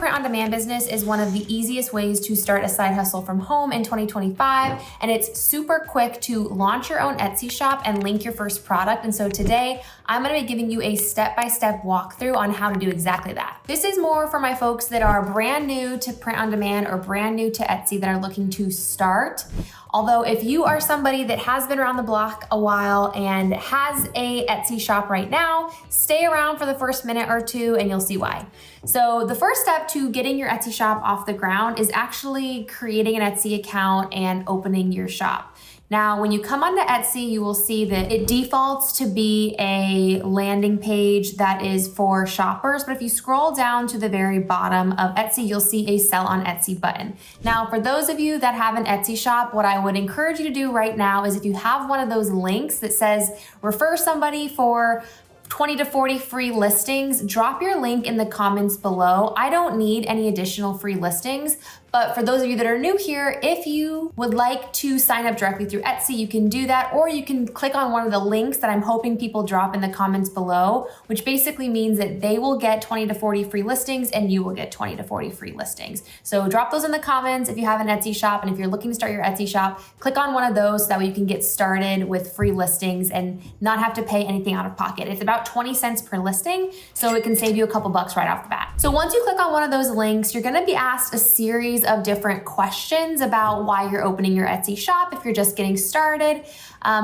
print-on-demand business is one of the easiest ways to start a side hustle from home in 2025, and it's super quick to launch your own Etsy shop and link your first product. And so today, I'm gonna be giving you a step-by-step walkthrough on how to do exactly that. This is more for my folks that are brand new to print-on-demand or brand new to Etsy that are looking to start. Although if you are somebody that has been around the block a while and has a Etsy shop right now, stay around for the first minute or two and you'll see why. So the first step to getting your Etsy shop off the ground is actually creating an Etsy account and opening your shop. Now, when you come onto Etsy, you will see that it defaults to be a landing page that is for shoppers. But if you scroll down to the very bottom of Etsy, you'll see a Sell on Etsy button. Now, for those of you that have an Etsy shop, what I would encourage you to do right now is if you have one of those links that says refer somebody for 20 to 40 free listings, drop your link in the comments below. I don't need any additional free listings, but for those of you that are new here, if you would like to sign up directly through Etsy, you can do that, or you can click on one of the links that I'm hoping people drop in the comments below, which basically means that they will get 20 to 40 free listings and you will get 20 to 40 free listings. So drop those in the comments if you have an Etsy shop, and if you're looking to start your Etsy shop, click on one of those so that way you can get started with free listings and not have to pay anything out of pocket. It's about 20 cents per listing, so it can save you a couple bucks right off the bat. So once you click on one of those links, you're gonna be asked a series of different questions about why you're opening your Etsy shop if you're just getting started.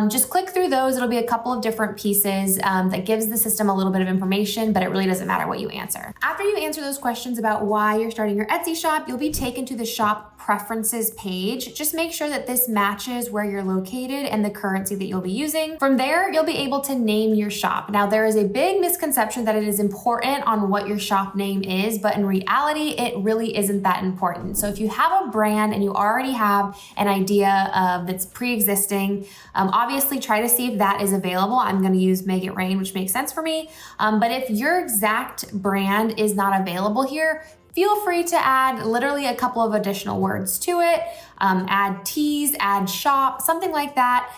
Just click through those. It'll be a couple of different pieces that gives the system a little bit of information, but it really doesn't matter what you answer. After you answer those questions about why you're starting your Etsy shop, you'll be taken to the shop preferences page. Just make sure that this matches where you're located and the currency that you'll be using. From there, you'll be able to name your shop. Now, there is a big misconception that it is important on what your shop name is, but in reality, it really isn't that important. So if you have a brand and you already have an idea that's pre-existing, obviously try to see if that is available. I'm gonna use Make It Rain, which makes sense for me. But if your exact brand is not available here, feel free to add literally a couple of additional words to it. Add tease, add shop, something like that.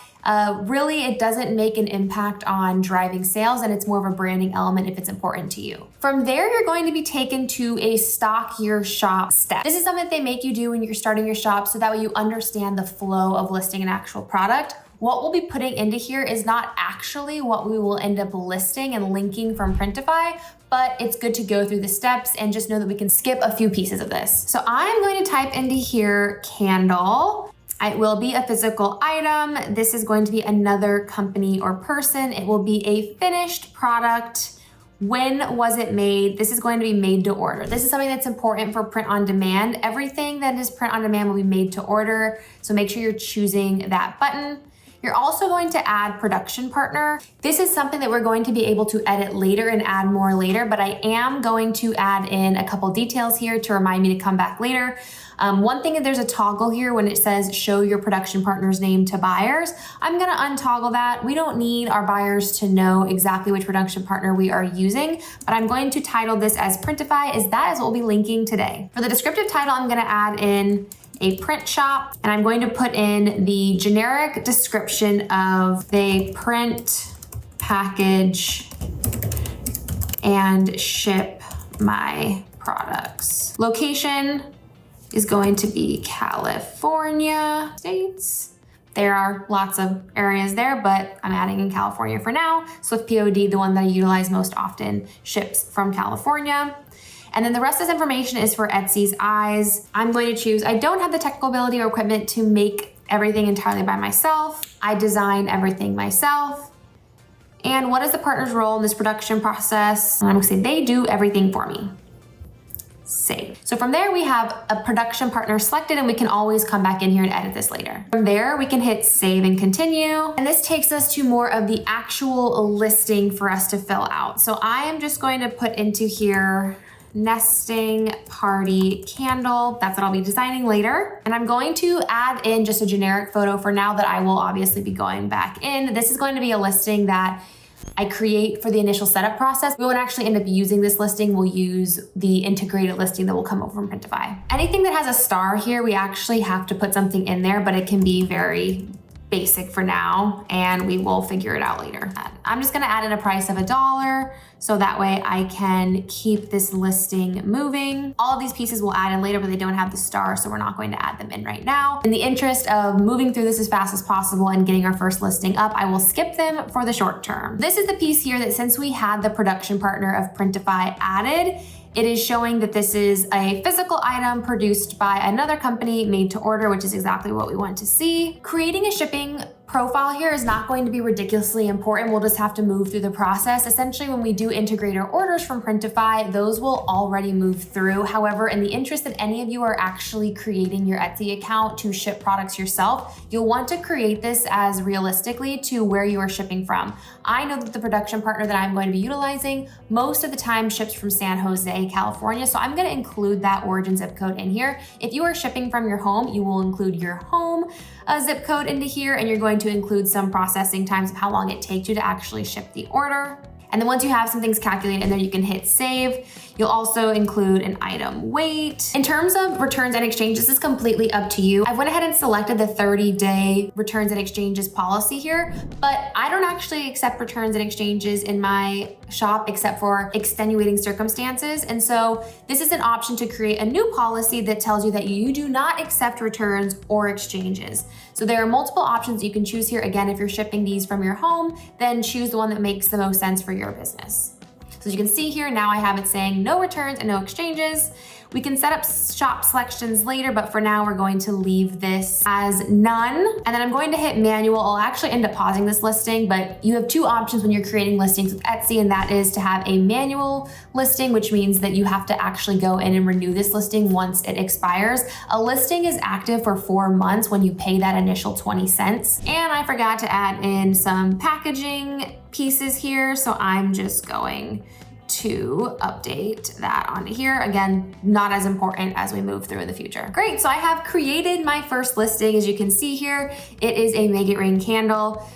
Really, it doesn't make an impact on driving sales, and it's more of a branding element if it's important to you. From there, you're going to be taken to a stock your shop step. This is something that they make you do when you're starting your shop, so that way you understand the flow of listing an actual product. What we'll be putting into here is not actually what we will end up listing and linking from Printify, but it's good to go through the steps and just know that we can skip a few pieces of this. So I'm going to type into here candle. It will be a physical item. This is going to be another company or person. It will be a finished product. When was it made? This is going to be made to order. This is something that's important for print on demand. Everything that is print on demand will be made to order. So make sure you're choosing that button. You're also going to add production partner. This is something that we're going to be able to edit later and add more later, but I am going to add in a couple details here to remind me to come back later. One thing, there's a toggle here when it says show your production partner's name to buyers. I'm gonna untoggle that. We don't need our buyers to know exactly which production partner we are using, but I'm going to title this as Printify, as that is what we'll be linking today. For the descriptive title, I'm gonna add in a print shop, and I'm going to put in the generic description of they print, package, and ship my products. Location is going to be California States. There are lots of areas there, but I'm adding in California for now. Swift POD, the one that I utilize most often, ships from California. And then the rest of this information is for Etsy's eyes. I'm going to choose, I don't have the technical ability or equipment to make everything entirely by myself. I design everything myself. And what is the partner's role in this production process? And I'm gonna say they do everything for me. Save. So from there, we have a production partner selected, and we can always come back in here and edit this later. From there, we can hit save and continue. And this takes us to more of the actual listing for us to fill out. So I am just going to put into here nesting party candle. That's what I'll be designing later. And I'm going to add in just a generic photo for now that I will obviously be going back in. This is going to be a listing that I create for the initial setup process. We won't actually end up using this listing. We'll use the integrated listing that will come over from Printify. Anything that has a star here, we actually have to put something in there, but it can be very basic for now, and we will figure it out later. I'm just gonna add in a price of $1 so that way I can keep this listing moving. All of these pieces we'll add in later, but they don't have the star, so we're not going to add them in right now. In the interest of moving through this as fast as possible and getting our first listing up, I will skip them for the short term. This is the piece here that, since we had the production partner of Printify added, it is showing that this is a physical item produced by another company, made to order, which is exactly what we want to see. Creating a shipping profile here is not going to be ridiculously important. We'll just have to move through the process. Essentially, when we do integrate our orders from Printify, those will already move through. However, in the interest that any of you are actually creating your Etsy account to ship products yourself, you'll want to create this as realistically to where you are shipping from. I know that the production partner that I'm going to be utilizing most of the time ships from San Jose, California, so I'm going to include that origin zip code in here. If you are shipping from your home, you will include your home zip code into here, and you're going to include some processing times of how long it takes you to actually ship the order. And then once you have some things calculated in there, you can hit save. You'll also include an item weight. In terms of returns and exchanges, this is completely up to you. I went ahead and selected the 30-day returns and exchanges policy here, but I don't actually accept returns and exchanges in my shop except for extenuating circumstances. And so this is an option to create a new policy that tells you that you do not accept returns or exchanges. So there are multiple options you can choose here. Again, if you're shipping these from your home, then choose the one that makes the most sense for your business. So as you can see here, now I have it saying no returns and no exchanges. We can set up shop selections later, but for now we're going to leave this as none. And then I'm going to hit manual. I'll actually end up pausing this listing, but you have two options when you're creating listings with Etsy, and that is to have a manual listing, which means that you have to actually go in and renew this listing once it expires. A listing is active for 4 months when you pay that initial 20 cents. And I forgot to add in some packaging pieces here, so I'm just going to update that onto here. Again, not as important as we move through in the future. Great, so I have created my first listing. As you can see here, it is a Make It Rain candle.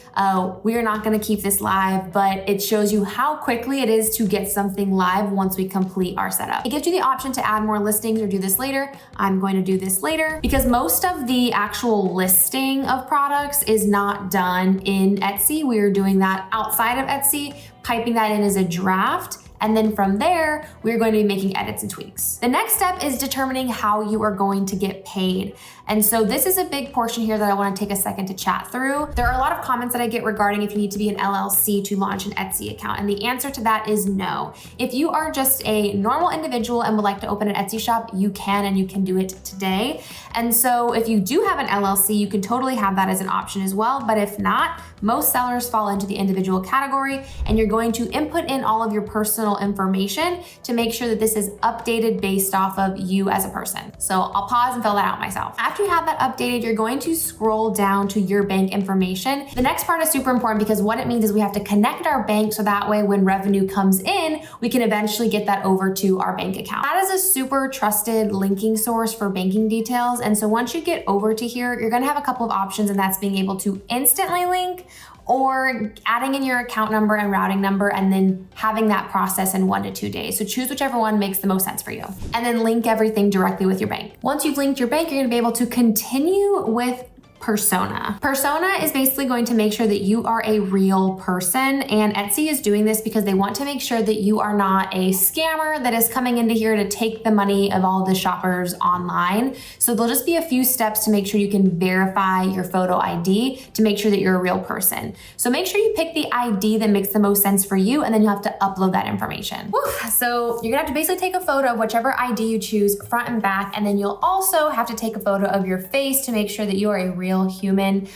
We are not gonna keep this live, but it shows you how quickly it is to get something live once we complete our setup. It gives you the option to add more listings or do this later. I'm going to do this later because most of the actual listing of products is not done in Etsy. We are doing that outside of Etsy, piping that in as a draft. And then from there, we're going to be making edits and tweaks. The next step is determining how you are going to get paid. And so this is a big portion here that I want to take a second to chat through. There are a lot of comments that I get regarding if you need to be an LLC to launch an Etsy account. And the answer to that is no. If you are just a normal individual and would like to open an Etsy shop, you can, and you can do it today. And so if you do have an LLC, you can totally have that as an option as well. But if not, most sellers fall into the individual category, and you're going to input in all of your personal information to make sure that this is updated based off of you as a person. So I'll pause and fill that out myself. After you have that updated, you're going to scroll down to your bank information. The next part is super important because what it means is we have to connect our bank so that way when revenue comes in, we can eventually get that over to our bank account. That is a super trusted linking source for banking details. And so once you get over to here, you're gonna have a couple of options, and that's being able to instantly link or adding in your account number and routing number and then having that process in 1 to 2 days. So choose whichever one makes the most sense for you. And then link everything directly with your bank. Once you've linked your bank, you're gonna be able to continue with Persona. Persona is basically going to make sure that you are a real person, and Etsy is doing this because they want to make sure that you are not a scammer that is coming into here to take the money of all of the shoppers online. So there'll just be a few steps to make sure you can verify your photo ID to make sure that you're a real person. So make sure you pick the ID that makes the most sense for you, and then you have to upload that information. Whew. So you're gonna have to basically take a photo of whichever ID you choose, front and back, and then you'll also have to take a photo of your face to make sure that you are a real human.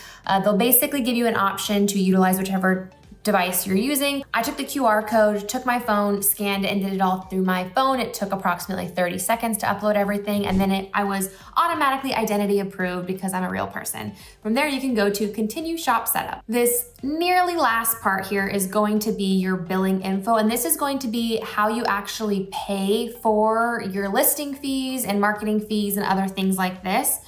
They'll basically give you an option to utilize whichever device you're using. I took the QR code, took my phone, scanned it, and did it all through my phone. It took approximately 30 seconds to upload everything, and then I was automatically identity approved because I'm a real person. From there, you can go to continue shop setup. This nearly last part here is going to be your billing info, and this is going to be how you actually pay for your listing fees and marketing fees and other things like this.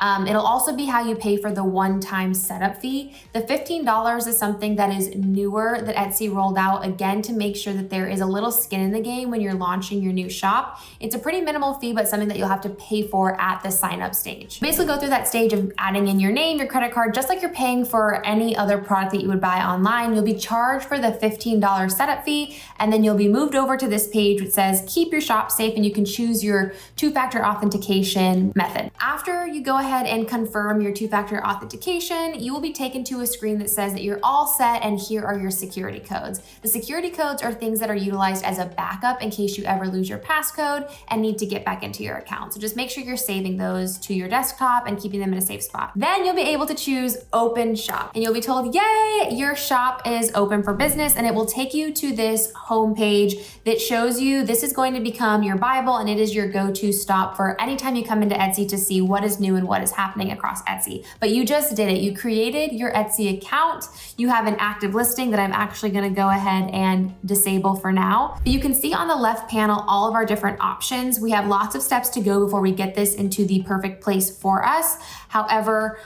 It'll also be how you pay for the one-time setup fee. The $15 is something that is newer that Etsy rolled out, again, to make sure that there is a little skin in the game when you're launching your new shop. It's a pretty minimal fee, but something that you'll have to pay for at the sign up stage. Basically go through that stage of adding in your name, your credit card, just like you're paying for any other product that you would buy online. You'll be charged for the $15 setup fee, and then you'll be moved over to this page which says keep your shop safe, and you can choose your two-factor authentication method. After you go ahead and confirm your two-factor authentication, you will be taken to a screen that says that you're all set, and here are your security codes. The security codes are things that are utilized as a backup in case you ever lose your passcode and need to get back into your account. So just make sure you're saving those to your desktop and keeping them in a safe spot. Then you'll be able to choose open shop, and you'll be told, yay, your shop is open for business, and it will take you to this home page that shows you this is going to become your Bible, and it is your go-to stop for anytime you come into Etsy to see what is new and what is happening across Etsy. But you just did it. You created your Etsy account. You have an active listing that I'm actually going to go ahead and disable for now. But you can see on the left panel all of our different options. We have lots of steps to go before we get this into the perfect place for us. However,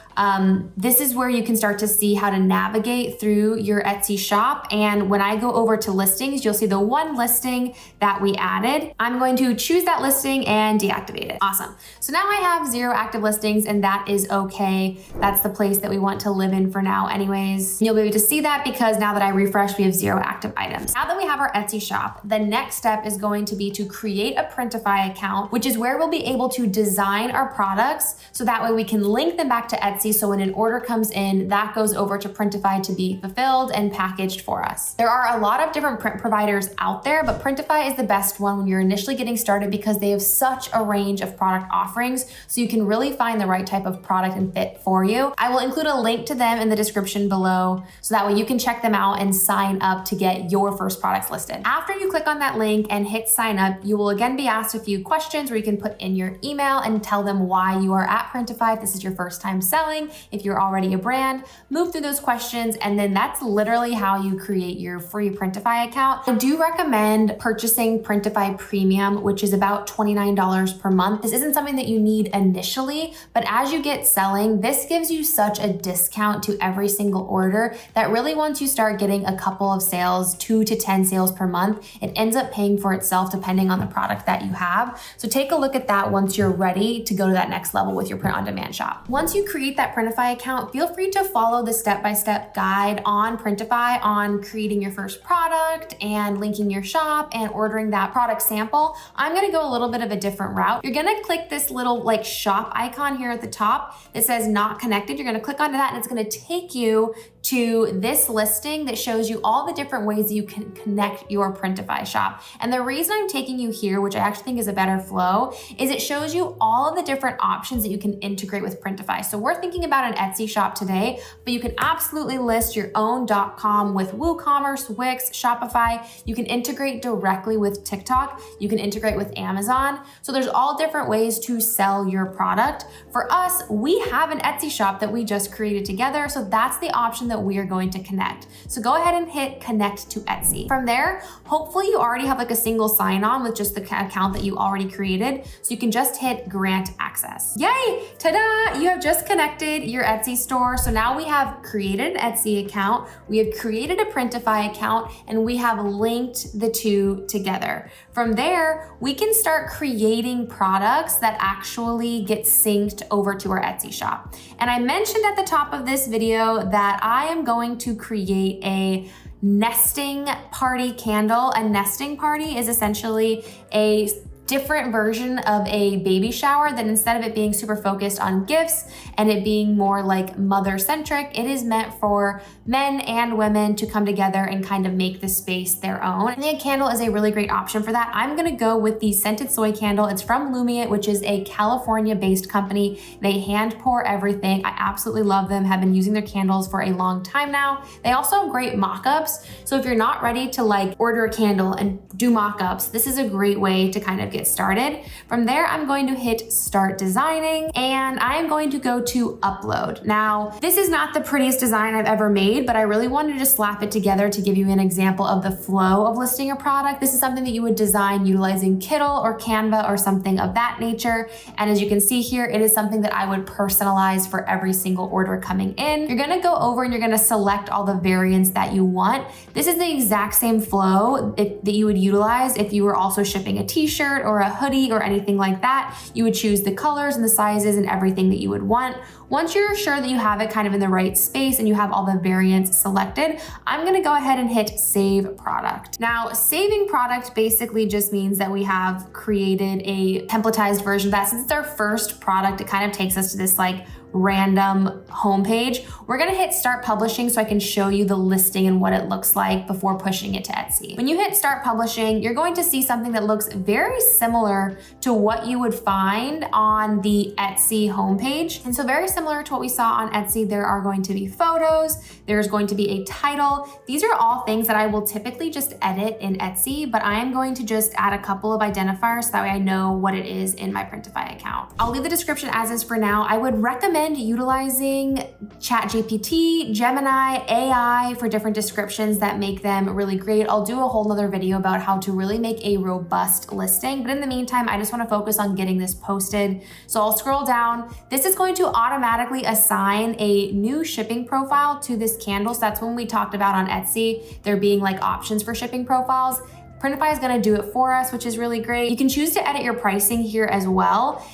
this is where you can start to see how to navigate through your Etsy shop. And when I go over to listings, you'll see the one listing that we added. I'm going to choose that listing and deactivate it. Awesome. So now I have 0 active listings, and that is okay. That's the place that we want to live in for now anyways. You'll be able to see that because now that I refresh, we have 0 active items. Now that we have our Etsy shop, the next step is going to be to create a Printify account, which is where we'll be able to design our products so that way we can link them back to Etsy, so when an order comes in, that goes over to Printify to be fulfilled and packaged for us. There are a lot of different print providers out there, but Printify is the best one when you're initially getting started because they have such a range of product offerings, so you can really find the right type of product and fit for you. I will include a link to them in the description below, so that way you can check them out and sign up to get your first products listed. After you click on that link and hit sign up, you will again be asked a few questions where you can put in your email and tell them why you are at Printify. If this is your first time selling, if you're already a brand, move through those questions, and then that's literally how you create your free Printify account. I do recommend purchasing Printify Premium, which is about $29 per month. This isn't something that you need initially, but as you get selling, this gives you such a discount to every single order that really once you start getting a couple of sales, 2 to 10 sales per month, it ends up paying for itself depending on the product that you have. So take a look at that once you're ready to go to that next level with your print-on-demand shop. Once you create that Printify account, feel free to follow the step-by-step guide on Printify on creating your first product and linking your shop and ordering that product sample. I'm gonna go a little bit of a different route. You're gonna click this little like shop icon here at the top that says not connected. You're gonna click onto that, and it's gonna take you to this listing that shows you all the different ways that you can connect your Printify shop. And the reason I'm taking you here, which I actually think is a better flow, is it shows you all of the different options that you can integrate with Printify. So we're thinking about an Etsy shop today, but you can absolutely list your own .com with WooCommerce, Wix, Shopify. You can integrate directly with TikTok. You can integrate with Amazon. So there's all different ways to sell your product. For us, we have an Etsy shop that we just created together. So that's the option that we are going to connect. So go ahead and hit connect to Etsy. From there, hopefully you already have like a single sign-on with just the account that you already created. So you can just hit grant access. Yay, ta-da! You have just connected your Etsy store. So now we have created an Etsy account, we have created a Printify account, and we have linked the two together. From there, we can start creating products that actually get synced over to our Etsy shop. And I mentioned at the top of this video that I am going to create a nesting party candle. A nesting party is essentially a different version of a baby shower that instead of it being super focused on gifts and it being more like mother-centric, it is meant for men and women to come together and kind of make the space their own. I think a candle is a really great option for that. I'm gonna go with the scented soy candle. It's from Lumiate, which is a California-based company. They hand pour everything. I absolutely love them, have been using their candles for a long time now. They also have great mock-ups. So if you're not ready to like order a candle and do mock-ups, this is a great way to kind of get get started. From there, I'm going to hit start designing and I am going to go to upload. Now, this is not the prettiest design I've ever made, but I really wanted to just slap it together to give you an example of the flow of listing a product. This is something that you would design utilizing Kittl or Canva or something of that nature. And as you can see here, it is something that I would personalize for every single order coming in. You're gonna go over and you're gonna select all the variants that you want. This is the exact same flow that you would utilize if you were also shipping a t-shirt or a hoodie or anything like that. You would choose the colors and the sizes and everything that you would want. Once you're sure that you have it kind of in the right space and you have all the variants selected, I'm gonna go ahead and hit save product. Now, saving product basically just means that we have created a templatized version of that. Since it's our first product, it kind of takes us to this like random homepage. We're gonna hit start publishing so I can show you the listing and what it looks like before pushing it to Etsy. When you hit start publishing, you're going to see something that looks very similar to what you would find on the Etsy homepage. And so very similar to what we saw on Etsy, there are going to be photos, there's going to be a title. These are all things that I will typically just edit in Etsy, but I am going to just add a couple of identifiers so that way I know what it is in my Printify account. I'll leave the description as is for now. I would recommend utilizing ChatGPT, Gemini, AI for different descriptions that make them really great. I'll do a whole nother video about how to really make a robust listing, but in the meantime, I just want to focus on getting this posted. So I'll scroll down. This is going to automatically assign a new shipping profile to this candle. So that's when we talked about on Etsy, there being like options for shipping profiles. Printify is gonna do it for us, which is really great. You can choose to edit your pricing here as well.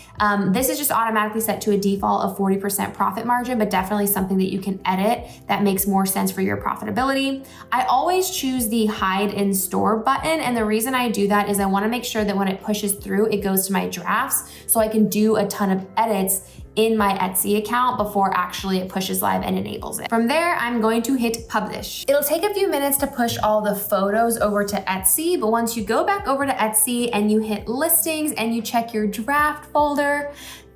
This is just automatically set to a default of 40% profit margin, but definitely something that you can edit that makes more sense for your profitability. I always choose the hide in store button. And the reason I do that is I wanna make sure that when it pushes through, it goes to my drafts so I can do a ton of edits in my Etsy account before actually it pushes live and enables it. From there, I'm going to hit publish. It'll take a few minutes to push all the photos over to Etsy, but once you go back over to Etsy and you hit listings and you check your draft folder,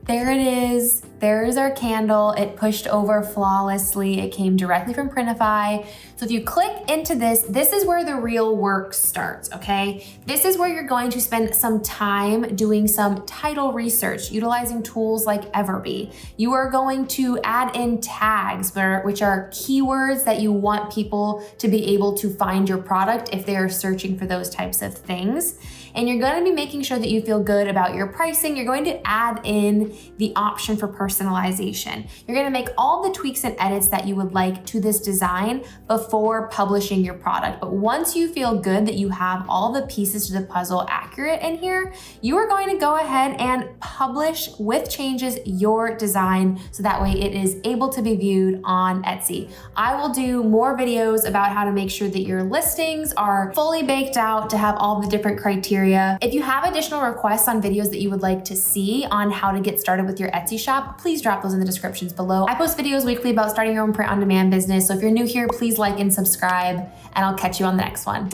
there it is. There is our candle. It pushed over flawlessly. It came directly from Printify. So if you click into this, this is where the real work starts, okay? This is where you're going to spend some time doing some title research, utilizing tools like Everbee. You are going to add in tags, which are keywords that you want people to be able to find your product if they are searching for those types of things. And you're going to be making sure that you feel good about your pricing. You're going to add in the option for personalization. You're going to make all the tweaks and edits that you would like to this design before publishing your product. But once you feel good that you have all the pieces to the puzzle accurate in here, you are going to go ahead and publish with changes your design so that way it is able to be viewed on Etsy. I will do more videos about how to make sure that your listings are fully baked out to have all the different criteria. If you have additional requests on videos that you would like to see on how to get started with your Etsy shop, please drop those in the descriptions below. I post videos weekly about starting your own print-on-demand business. So if you're new here, please like and subscribe, and I'll catch you on the next one.